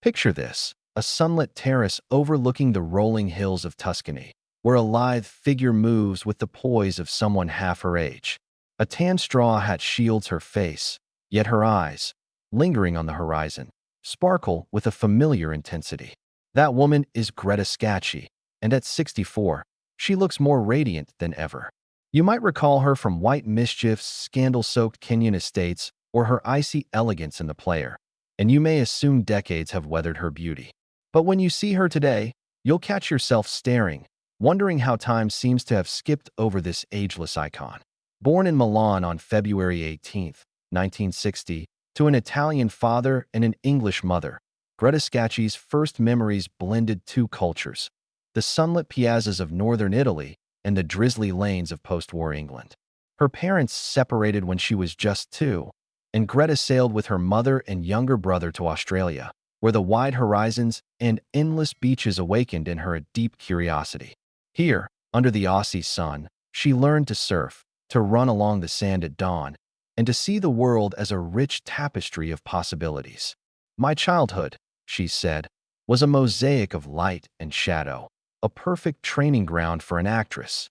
Picture this, a sunlit terrace overlooking the rolling hills of Tuscany, where a lithe figure moves with the poise of someone half her age. A tan straw hat shields her face, yet her eyes, lingering on the horizon, sparkle with a familiar intensity. That woman is Greta Scacchi, and at 64, she looks more radiant than ever. You might recall her from White Mischief's scandal-soaked Kenyan estates or her icy elegance in The Player, and you may assume decades have weathered her beauty. But when you see her today, you'll catch yourself staring, wondering how time seems to have skipped over this ageless icon. Born in Milan on February 18, 1960, to an Italian father and an English mother, Greta Scacchi's first memories blended two cultures, the sunlit piazzas of northern Italy and the drizzly lanes of post-war England. Her parents separated when she was just 2, and Greta sailed with her mother and younger brother to Australia, where the wide horizons and endless beaches awakened in her a deep curiosity. Here, under the Aussie sun, she learned to surf, to run along the sand at dawn, and to see the world as a rich tapestry of possibilities. My childhood, she said, was a mosaic of light and shadow, a perfect training ground for an actress.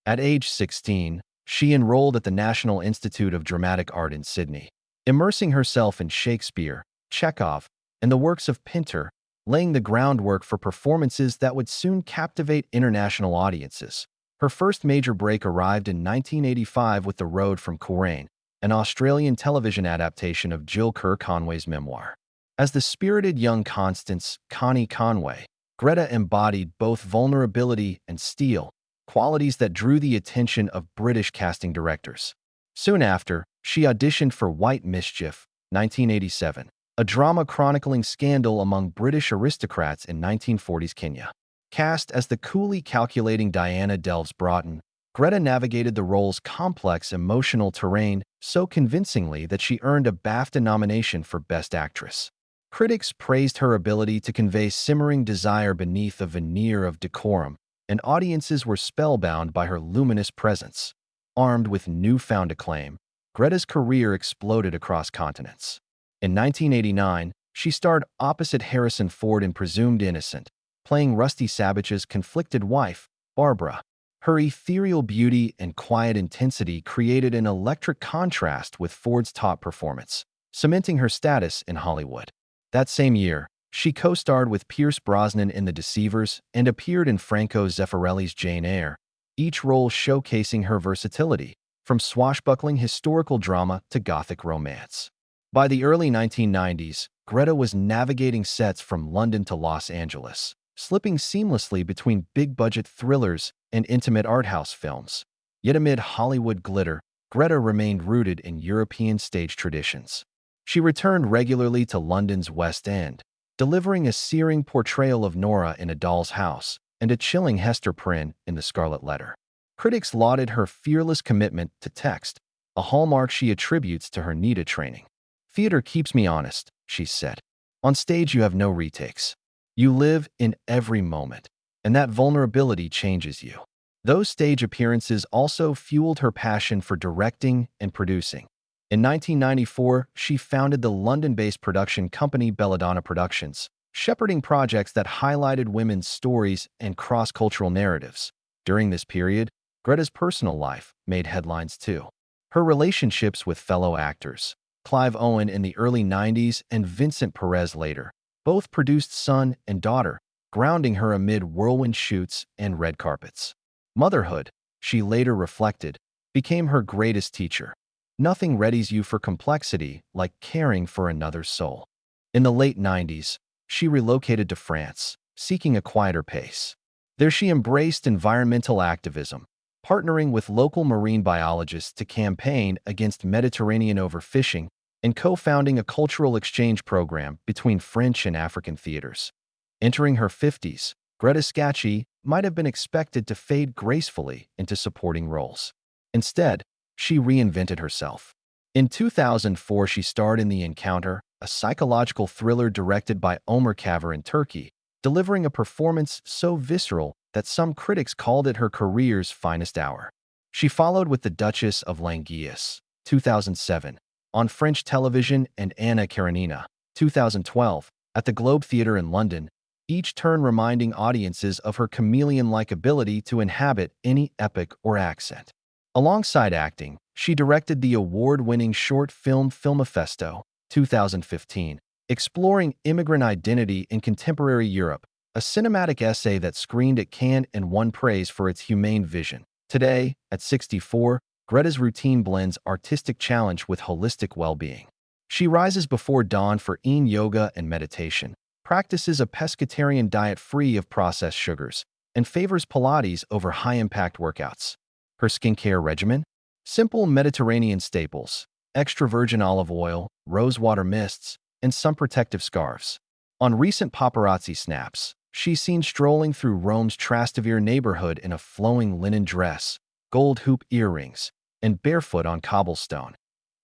At age 16, she enrolled at the National Institute of Dramatic Art in Sydney, immersing herself in Shakespeare, Chekhov, and the works of Pinter, laying the groundwork for performances that would soon captivate international audiences. Her first major break arrived in 1985 with The Road from Coleraine, an Australian television adaptation of Jill Kerr Conway's memoir. As the spirited young Constance Connie Conway, Greta embodied both vulnerability and steel, qualities that drew the attention of British casting directors. Soon after, she auditioned for White Mischief, 1987, a drama chronicling scandal among British aristocrats in 1940s Kenya. Cast as the coolly calculating Diana Delves Broughton, Greta navigated the role's complex emotional terrain so convincingly that she earned a BAFTA nomination for Best Actress. Critics praised her ability to convey simmering desire beneath a veneer of decorum, and audiences were spellbound by her luminous presence. Armed with newfound acclaim, Greta's career exploded across continents. In 1989, she starred opposite Harrison Ford in Presumed Innocent, playing Rusty Sabage's conflicted wife, Barbara. Her ethereal beauty and quiet intensity created an electric contrast with Ford's top performance, cementing her status in Hollywood. That same year, she co-starred with Pierce Brosnan in The Deceivers and appeared in Franco Zeffirelli's Jane Eyre, each role showcasing her versatility, from swashbuckling historical drama to gothic romance. By the early 1990s, Greta was navigating sets from London to Los Angeles, slipping seamlessly between big-budget thrillers and intimate art house films. Yet amid Hollywood glitter, Greta remained rooted in European stage traditions. She returned regularly to London's West End, delivering a searing portrayal of Nora in A Doll's House and a chilling Hester Prynne in The Scarlet Letter. Critics lauded her fearless commitment to text, a hallmark she attributes to her NIDA training. "Theater keeps me honest," she said. "On stage you have no retakes. You live in every moment, and that vulnerability changes you." Those stage appearances also fueled her passion for directing and producing. In 1994, she founded the London-based production company Belladonna Productions, shepherding projects that highlighted women's stories and cross-cultural narratives. During this period, Greta's personal life made headlines too. Her relationships with fellow actors, Clive Owen in the early 90s and Vincent Perez later, both produced son and daughter, grounding her amid whirlwind shoots and red carpets. Motherhood, she later reflected, became her greatest teacher. Nothing readies you for complexity like caring for another's soul. In the late 90s, she relocated to France, seeking a quieter pace. There she embraced environmental activism, partnering with local marine biologists to campaign against Mediterranean overfishing and co-founding a cultural exchange program between French and African theaters. Entering her 50s, Greta Scacchi might have been expected to fade gracefully into supporting roles. Instead, she reinvented herself. In 2004, she starred in The Encounter, a psychological thriller directed by Omer Kaver in Turkey, delivering a performance so visceral that some critics called it her career's finest hour. She followed with The Duchess of Langeais, 2007, on French television, and Anna Karenina, 2012, at the Globe Theatre in London, each turn reminding audiences of her chameleon-like ability to inhabit any epoch or accent. Alongside acting, she directed the award-winning short film Filmifesto, 2015, exploring immigrant identity in contemporary Europe, a cinematic essay that screened at Cannes and won praise for its humane vision. Today, at 64, Greta's routine blends artistic challenge with holistic well-being. She rises before dawn for yin yoga and meditation, practices a pescatarian diet free of processed sugars, and favors Pilates over high-impact workouts. Her skincare regimen? Simple Mediterranean staples, extra virgin olive oil, rosewater mists, and some protective scarves. On recent paparazzi snaps, she's seen strolling through Rome's Trastevere neighborhood in a flowing linen dress, gold hoop earrings, and barefoot on cobblestone.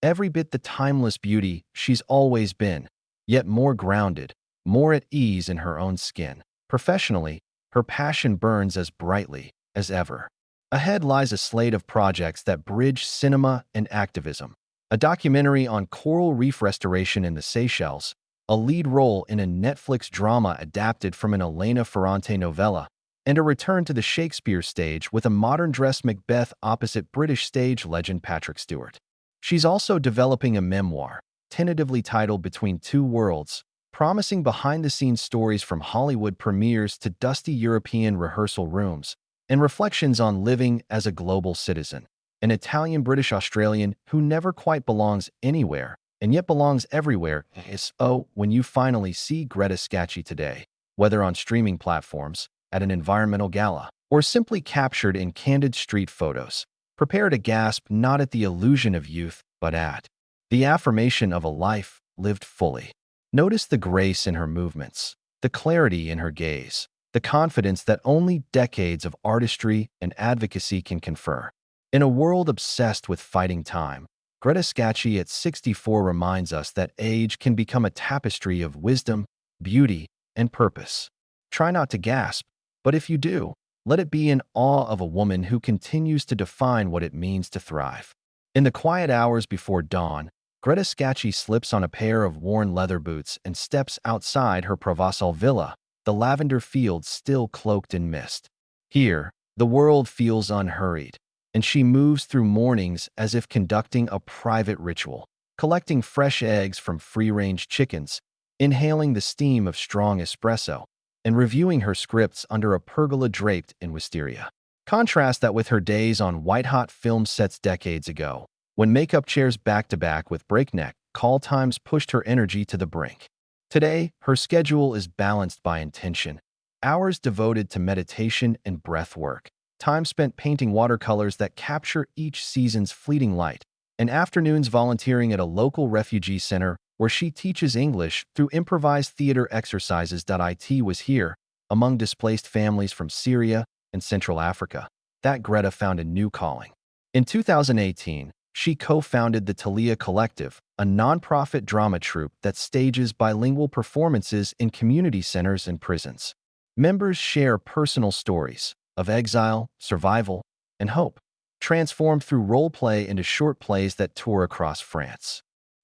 Every bit the timeless beauty she's always been, yet more grounded, more at ease in her own skin. Professionally, her passion burns as brightly as ever. Ahead lies a slate of projects that bridge cinema and activism. A documentary on coral reef restoration in the Seychelles, a lead role in a Netflix drama adapted from an Elena Ferrante novella, and a return to the Shakespeare stage with a modern-dressed Macbeth opposite British stage legend Patrick Stewart. She's also developing a memoir, tentatively titled Between Two Worlds, promising behind-the-scenes stories from Hollywood premieres to dusty European rehearsal rooms, and reflections on living as a global citizen, an Italian-British-Australian who never quite belongs anywhere, and yet belongs everywhere. When you finally see Greta Scacchi today, whether on streaming platforms, at an environmental gala, or simply captured in candid street photos, prepare to gasp not at the illusion of youth, but at the affirmation of a life lived fully. Notice the grace in her movements, the clarity in her gaze, the confidence that only decades of artistry and advocacy can confer. In a world obsessed with fighting time, Greta Scacchi at 64 reminds us that age can become a tapestry of wisdom, beauty, and purpose. Try not to gasp, but if you do, let it be in awe of a woman who continues to define what it means to thrive. In the quiet hours before dawn, Greta Scacchi slips on a pair of worn leather boots and steps outside her Provençal villa, the lavender fields still cloaked in mist. Here, the world feels unhurried, and she moves through mornings as if conducting a private ritual, collecting fresh eggs from free-range chickens, inhaling the steam of strong espresso, and reviewing her scripts under a pergola draped in wisteria. Contrast that with her days on white-hot film sets decades ago, when makeup chairs back-to-back with breakneck call times pushed her energy to the brink. Today, her schedule is balanced by intention, hours devoted to meditation and breath work, time spent painting watercolors that capture each season's fleeting light, and afternoons volunteering at a local refugee center where she teaches English through improvised theater exercises. It was here, among displaced families from Syria and Central Africa, that Greta found a new calling. In 2018, she co-founded the Talia Collective, a nonprofit drama troupe that stages bilingual performances in community centers and prisons. Members share personal stories of exile, survival, and hope, transformed through role play into short plays that tour across France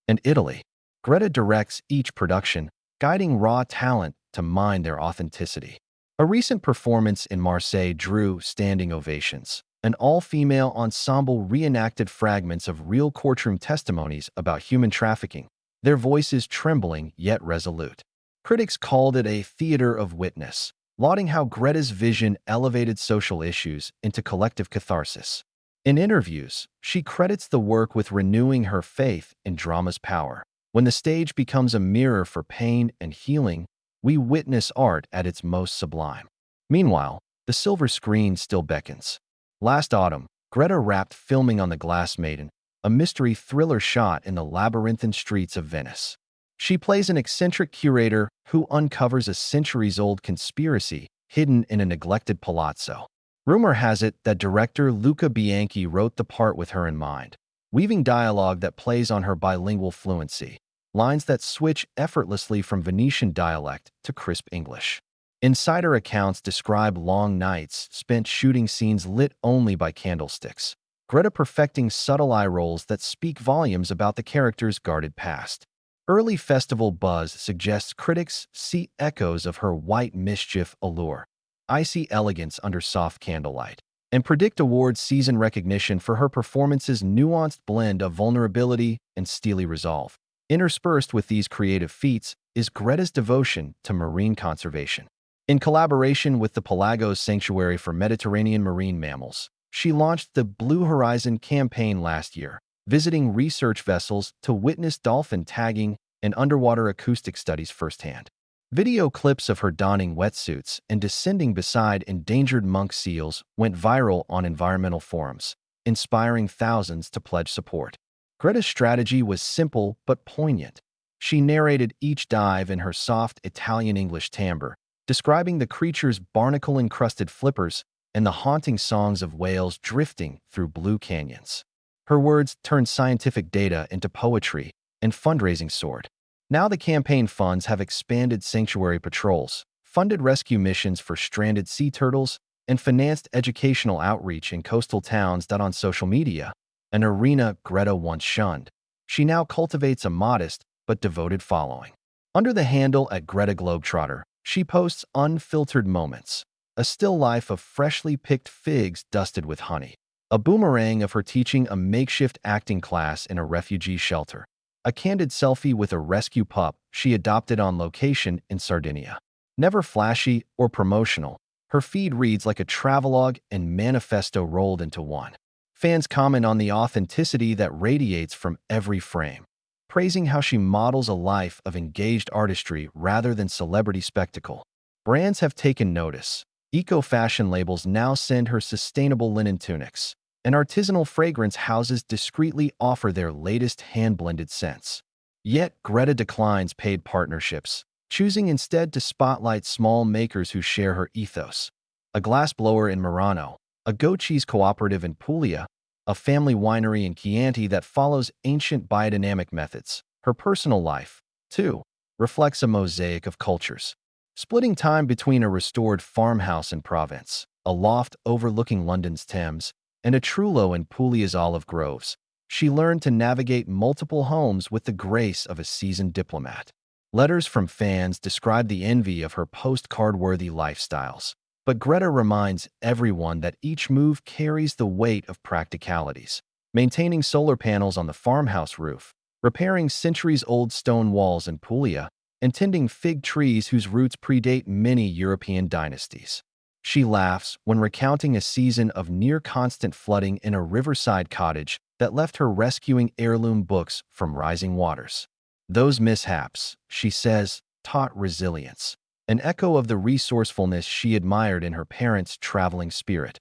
and Italy. Greta directs each production, guiding raw talent to mine their authenticity. A recent performance in Marseille drew standing ovations. An all-female ensemble reenacted fragments of real courtroom testimonies about human trafficking, their voices trembling yet resolute. Critics called it a theater of witness, lauding how Greta's vision elevated social issues into collective catharsis. In interviews, she credits the work with renewing her faith in drama's power. When the stage becomes a mirror for pain and healing, we witness art at its most sublime. Meanwhile, the silver screen still beckons. Last autumn, Greta wrapped filming on The Glass Maiden, a mystery thriller shot in the labyrinthine streets of Venice. She plays an eccentric curator who uncovers a centuries-old conspiracy hidden in a neglected palazzo. Rumor has it that director Luca Bianchi wrote the part with her in mind, weaving dialogue that plays on her bilingual fluency, lines that switch effortlessly from Venetian dialect to crisp English. Insider accounts describe long nights spent shooting scenes lit only by candlesticks, Greta perfecting subtle eye rolls that speak volumes about the character's guarded past. Early festival buzz suggests critics see echoes of her white mischief allure, icy elegance under soft candlelight, and predict awards season recognition for her performance's nuanced blend of vulnerability and steely resolve. Interspersed with these creative feats is Greta's devotion to marine conservation. In collaboration with the Pelagos Sanctuary for Mediterranean Marine Mammals, she launched the Blue Horizon campaign last year, visiting research vessels to witness dolphin tagging and underwater acoustic studies firsthand. Video clips of her donning wetsuits and descending beside endangered monk seals went viral on environmental forums, inspiring thousands to pledge support. Greta's strategy was simple but poignant. She narrated each dive in her soft Italian-English timbre, describing the creature's barnacle-encrusted flippers and the haunting songs of whales drifting through blue canyons. Her words turned scientific data into poetry and fundraising soared. Now the campaign funds have expanded sanctuary patrols, funded rescue missions for stranded sea turtles, and financed educational outreach in coastal towns. On social media, an arena Greta once shunned, she now cultivates a modest but devoted following. Under the handle at Greta Globetrotter, she posts unfiltered moments, a still life of freshly picked figs dusted with honey, a boomerang of her teaching a makeshift acting class in a refugee shelter, a candid selfie with a rescue pup she adopted on location in Sardinia. Never flashy or promotional, her feed reads like a travelogue and manifesto rolled into one. Fans comment on the authenticity that radiates from every frame, praising how she models a life of engaged artistry rather than celebrity spectacle. Brands have taken notice. Eco-fashion labels now send her sustainable linen tunics, and artisanal fragrance houses discreetly offer their latest hand-blended scents. Yet Greta declines paid partnerships, choosing instead to spotlight small makers who share her ethos. A glassblower in Murano, a goat cheese cooperative in Puglia, a family winery in Chianti that follows ancient biodynamic methods. Her personal life, too, reflects a mosaic of cultures. Splitting time between a restored farmhouse in Provence, a loft overlooking London's Thames, and a trullo in Puglia's olive groves, she learned to navigate multiple homes with the grace of a seasoned diplomat. Letters from fans describe the envy of her postcard-worthy lifestyles, but Greta reminds everyone that each move carries the weight of practicalities. Maintaining solar panels on the farmhouse roof, repairing centuries-old stone walls in Puglia, and tending fig trees whose roots predate many European dynasties. She laughs when recounting a season of near-constant flooding in a riverside cottage that left her rescuing heirloom books from rising waters. Those mishaps, she says, taught resilience, an echo of the resourcefulness she admired in her parents' traveling spirit.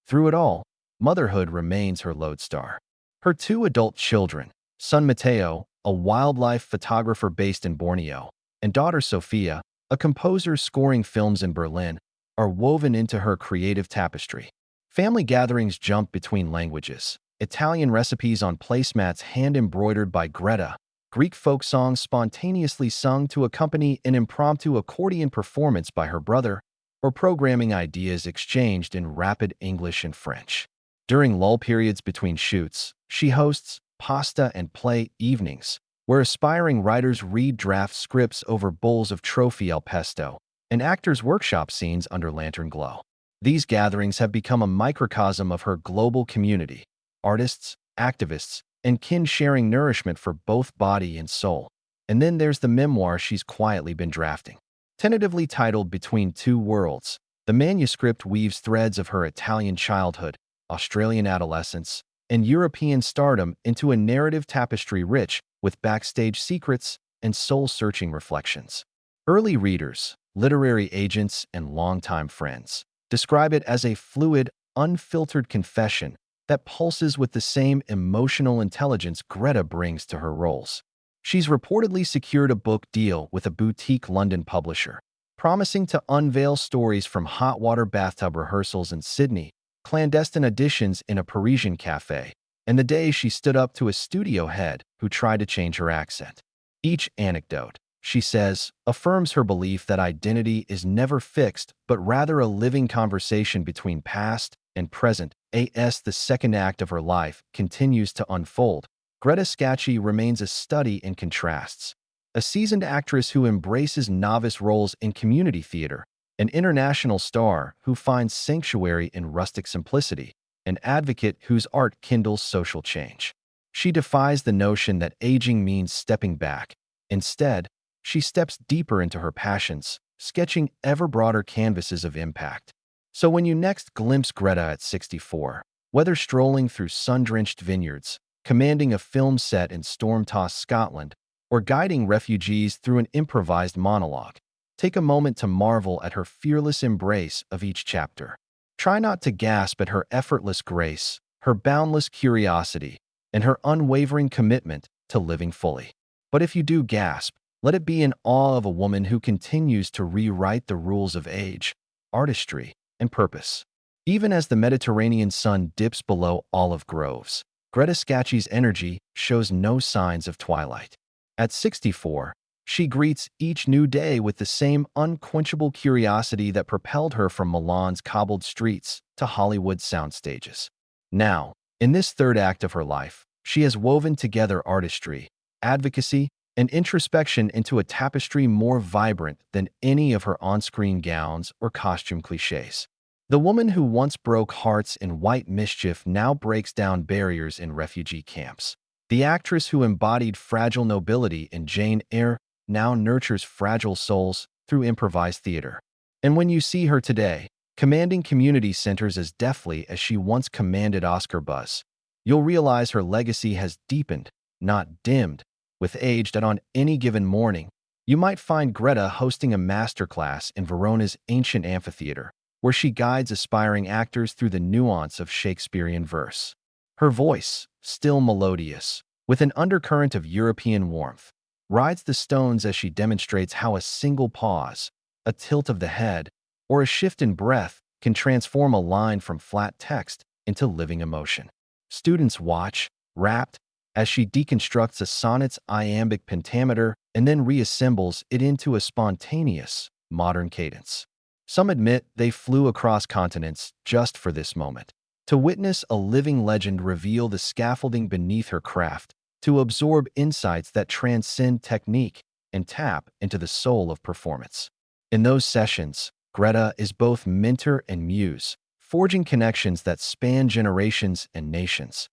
Through it all, motherhood remains her lodestar. Her two adult children, son Matteo, a wildlife photographer based in Borneo, and daughter Sophia, a composer scoring films in Berlin, are woven into her creative tapestry. Family gatherings jump between languages, Italian recipes on placemats hand-embroidered by Greta, Greek folk songs spontaneously sung to accompany an impromptu accordion performance by her brother, or programming ideas exchanged in rapid English and French. During lull periods between shoots, she hosts pasta and play evenings, where aspiring writers read draft scripts over bowls of trophy al pesto, and actors workshop scenes under lantern glow. These gatherings have become a microcosm of her global community, artists, activists, and kin sharing nourishment for both body and soul. And then there's the memoir she's quietly been drafting. Tentatively titled Between Two Worlds, the manuscript weaves threads of her Italian childhood, Australian adolescence, and European stardom into a narrative tapestry rich with backstage secrets and soul-searching reflections. Early readers, literary agents, and longtime friends describe it as a fluid, unfiltered confession that pulses with the same emotional intelligence Greta brings to her roles. She's reportedly secured a book deal with a boutique London publisher, promising to unveil stories from hot water bathtub rehearsals in Sydney, clandestine auditions in a Parisian cafe, and the day she stood up to a studio head who tried to change her accent. Each anecdote, she says, affirms her belief that identity is never fixed but rather a living conversation between past and present. As the second act of her life continues to unfold, Greta Scacchi remains a study in contrasts. a seasoned actress who embraces novice roles in community theater, an international star who finds sanctuary in rustic simplicity, an advocate whose art kindles social change. She defies the notion that aging means stepping back. Instead, she steps deeper into her passions, sketching ever broader canvases of impact. So when you next glimpse Greta at 64, whether strolling through sun-drenched vineyards, commanding a film set in storm-tossed Scotland, or guiding refugees through an improvised monologue, take a moment to marvel at her fearless embrace of each chapter. Try not to gasp at her effortless grace, her boundless curiosity, and her unwavering commitment to living fully. But if you do gasp, let it be in awe of a woman who continues to rewrite the rules of age, artistry, and purpose. Even as the Mediterranean sun dips below olive groves, Greta Scacchi's energy shows no signs of twilight. At 64, she greets each new day with the same unquenchable curiosity that propelled her from Milan's cobbled streets to Hollywood's sound stages. Now, in this third act of her life, she has woven together artistry, advocacy, and introspection into a tapestry more vibrant than any of her on-screen gowns or costume cliches. The woman who once broke hearts in white mischief now breaks down barriers in refugee camps. The actress who embodied fragile nobility in Jane Eyre now nurtures fragile souls through improvised theater. And when you see her today, commanding community centers as deftly as she once commanded Oscar buzz, you'll realize her legacy has deepened, not dimmed, with age. That on any given morning, you might find Greta hosting a masterclass in Verona's ancient amphitheater, where she guides aspiring actors through the nuance of Shakespearean verse. Her voice, still melodious, with an undercurrent of European warmth, rides the stones as she demonstrates how a single pause, a tilt of the head, or a shift in breath can transform a line from flat text into living emotion. Students watch, rapt, as she deconstructs a sonnet's iambic pentameter and then reassembles it into a spontaneous, modern cadence. Some admit they flew across continents just for this moment, to witness a living legend reveal the scaffolding beneath her craft, to absorb insights that transcend technique and tap into the soul of performance. In those sessions, Greta is both mentor and muse, forging connections that span generations and nations.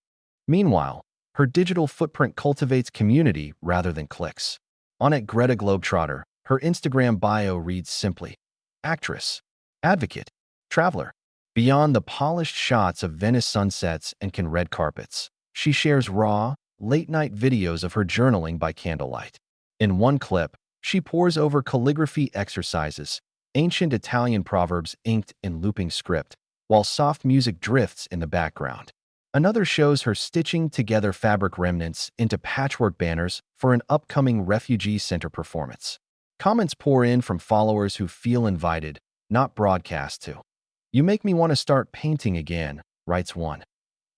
Meanwhile, her digital footprint cultivates community rather than clicks. On at Greta Globetrotter, her Instagram bio reads simply, actress, advocate, traveler. Beyond the polished shots of Venice sunsets and red carpets, she shares raw, late-night videos of her journaling by candlelight. In one clip, she pores over calligraphy exercises, ancient Italian proverbs inked in looping script, while soft music drifts in the background. Another shows her stitching together fabric remnants into patchwork banners for an upcoming refugee center performance. Comments pour in from followers who feel invited, not broadcast to. "You make me want to start painting again," writes one.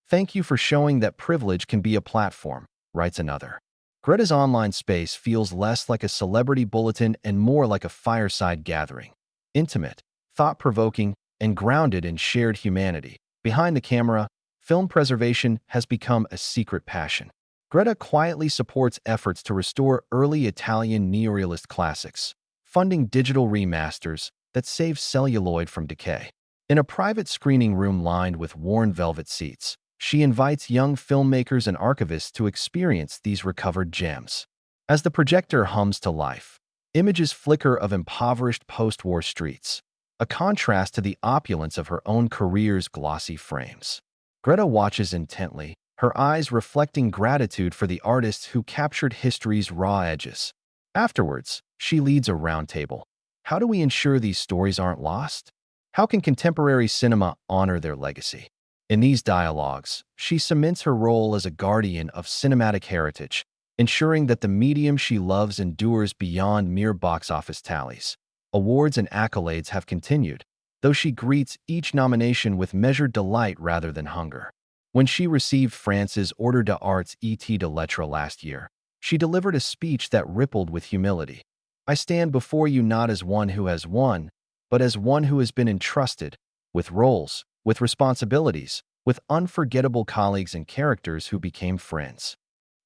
"Thank you for showing that privilege can be a platform," writes another. Greta's online space feels less like a celebrity bulletin and more like a fireside gathering. Intimate, thought-provoking, and grounded in shared humanity. Behind the camera, film preservation has become a secret passion. Greta quietly supports efforts to restore early Italian neorealist classics, funding digital remasters that save celluloid from decay. In a private screening room lined with worn velvet seats, she invites young filmmakers and archivists to experience these recovered gems. As the projector hums to life, images flicker of impoverished post-war streets, a contrast to the opulence of her own career's glossy frames. Greta watches intently, her eyes reflecting gratitude for the artists who captured history's raw edges. Afterwards, she leads a roundtable. How do we ensure these stories aren't lost? How can contemporary cinema honor their legacy? In these dialogues, she cements her role as a guardian of cinematic heritage, ensuring that the medium she loves endures beyond mere box office tallies. Awards and accolades have continued, though she greets each nomination with measured delight rather than hunger. When she received France's Ordre d'Arts et de Lettres last year, she delivered a speech that rippled with humility. "I stand before you not as one who has won, but as one who has been entrusted with roles, with responsibilities, with unforgettable colleagues and characters who became friends."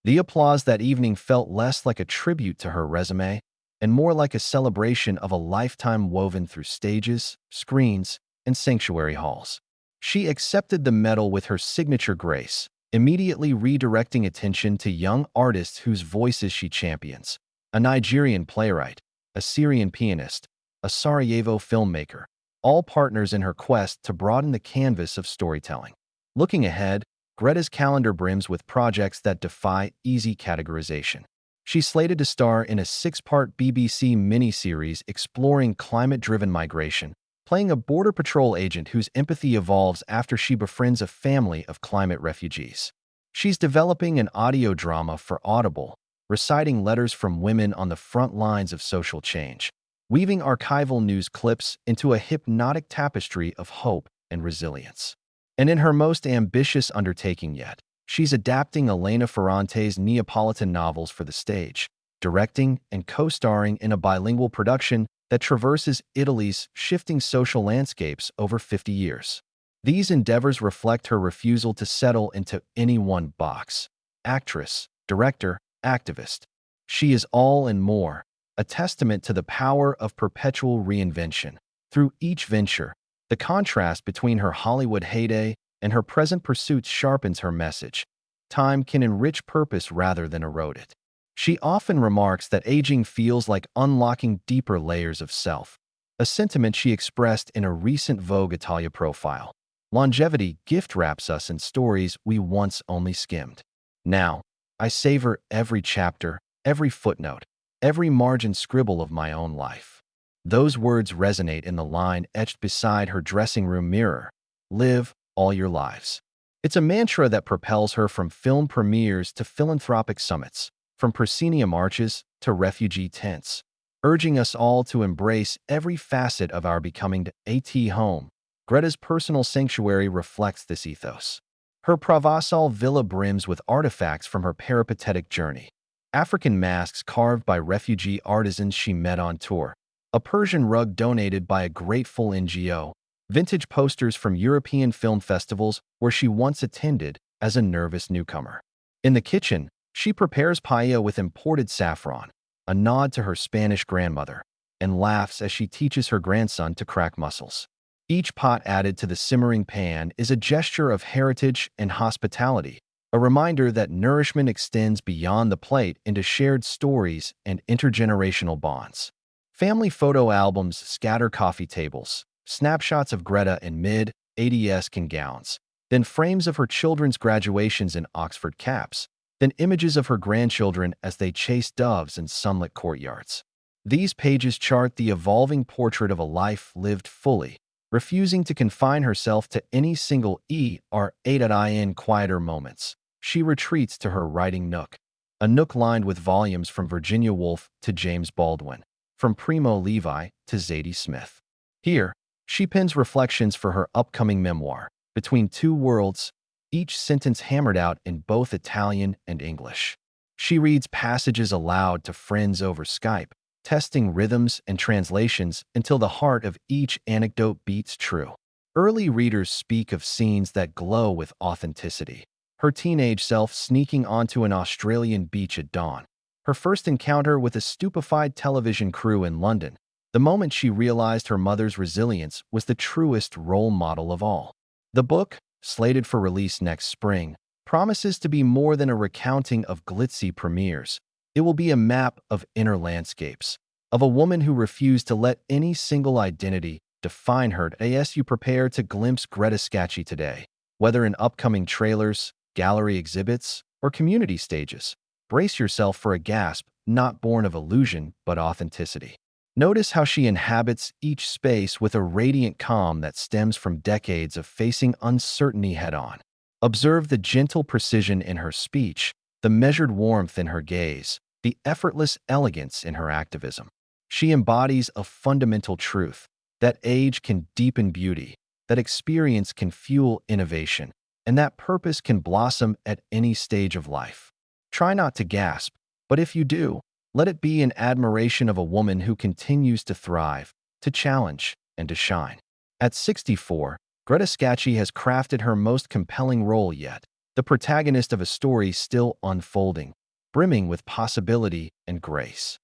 The applause that evening felt less like a tribute to her resume and more like a celebration of a lifetime woven through stages, screens, and sanctuary halls. She accepted the medal with her signature grace, immediately redirecting attention to young artists whose voices she champions: a Nigerian playwright, a Syrian pianist, a Sarajevo filmmaker, all partners in her quest to broaden the canvas of storytelling. Looking ahead, Greta's calendar brims with projects that defy easy categorization. She's slated to star in a 6-part BBC miniseries exploring climate-driven migration, playing a Border Patrol agent whose empathy evolves after she befriends a family of climate refugees. She's developing an audio drama for Audible, reciting letters from women on the front lines of social change, weaving archival news clips into a hypnotic tapestry of hope and resilience. And in her most ambitious undertaking yet, she's adapting Elena Ferrante's Neapolitan novels for the stage, directing and co-starring in a bilingual production that traverses Italy's shifting social landscapes over 50 years. These endeavors reflect her refusal to settle into any one box: actress, director, activist. She is all and more, a testament to the power of perpetual reinvention. Through each venture, the contrast between her Hollywood heyday and her present pursuits sharpens her message. Time can enrich purpose rather than erode it. She often remarks that aging feels like unlocking deeper layers of self, a sentiment she expressed in a recent Vogue Italia profile. Longevity gift wraps us in stories we once only skimmed. Now, I savor every chapter, every footnote, every margin scribble of my own life. Those words resonate in the line etched beside her dressing room mirror: live all your lives. It's a mantra that propels her from film premieres to philanthropic summits, from proscenium arches to refugee tents, urging us all to embrace every facet of our becoming. At home, Greta's personal sanctuary reflects this ethos. Her Provençal villa brims with artifacts from her peripatetic journey: African masks carved by refugee artisans she met on tour, a Persian rug donated by a grateful NGO, vintage posters from European film festivals where she once attended as a nervous newcomer. In the kitchen, she prepares paella with imported saffron, a nod to her Spanish grandmother, and laughs as she teaches her grandson to crack mussels. Each pot added to the simmering pan is a gesture of heritage and hospitality, a reminder that nourishment extends beyond the plate into shared stories and intergenerational bonds. Family photo albums scatter coffee tables, snapshots of Greta in mid-80s gowns, then frames of her children's graduations in Oxford caps, then images of her grandchildren as they chase doves in sunlit courtyards. These pages chart the evolving portrait of a life lived fully, refusing to confine herself to any single in quieter moments. She retreats to her writing nook, a nook lined with volumes from Virginia Woolf to James Baldwin, from Primo Levi to Zadie Smith. Here, she pens reflections for her upcoming memoir, Between Two Worlds, each sentence hammered out in both Italian and English. She reads passages aloud to friends over Skype, testing rhythms and translations until the heart of each anecdote beats true. Early readers speak of scenes that glow with authenticity: her teenage self sneaking onto an Australian beach at dawn, her first encounter with a stupefied television crew in London, the moment she realized her mother's resilience was the truest role model of all. The book, slated for release next spring, promises to be more than a recounting of glitzy premieres. It will be a map of inner landscapes, of a woman who refused to let any single identity define her. As you prepare to glimpse Greta Scacchi today, whether in upcoming trailers, gallery exhibits, or community stages, brace yourself for a gasp not born of illusion but authenticity. Notice how she inhabits each space with a radiant calm that stems from decades of facing uncertainty head-on. Observe the gentle precision in her speech, the measured warmth in her gaze, the effortless elegance in her activism. She embodies a fundamental truth: that age can deepen beauty, that experience can fuel innovation, and that purpose can blossom at any stage of life. Try not to gasp, but if you do, let it be in admiration of a woman who continues to thrive, to challenge, and to shine. At 64, Greta Scacchi has crafted her most compelling role yet, the protagonist of a story still unfolding, brimming with possibility and grace.